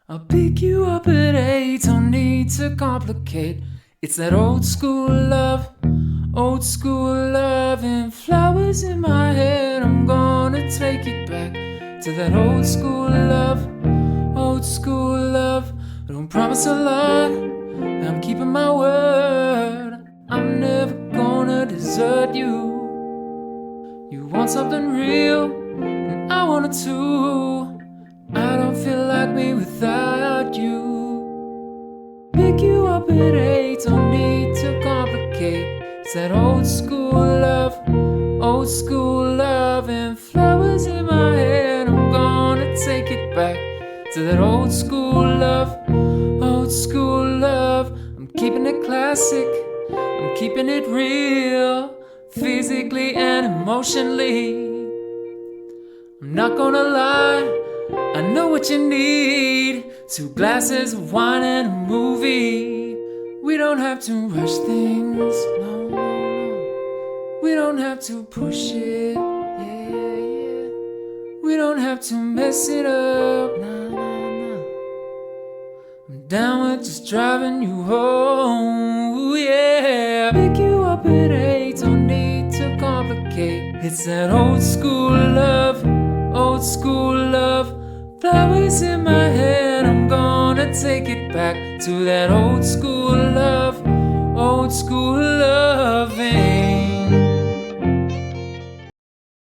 I'll pick you up at 8, don't need to complicate. It's that old school love and flowers in my head. I'm gonna take it back to that old school love. I don't promise a lot, I'm keeping my word. I'm never gonna desert you. You want something real, and I want it too. I don't feel like me without you. Pick you up at 8, don't need to complicate. It's that old school love and flowers in my head. I'm gonna take it back to that old school love. I'm keeping it classic, I'm keeping it real, physically and emotionally. I'm not gonna lie, I know what you need. 2 glasses of wine and a movie. We don't have to rush things, no. We don't have to push it, yeah. We don't have to mess it up, nah. I'm down with just driving you home, yeah. Pick you up at 8, don't need to complicate. It's that old school love. Flowers in my head, I'm gonna take it back to that old school love.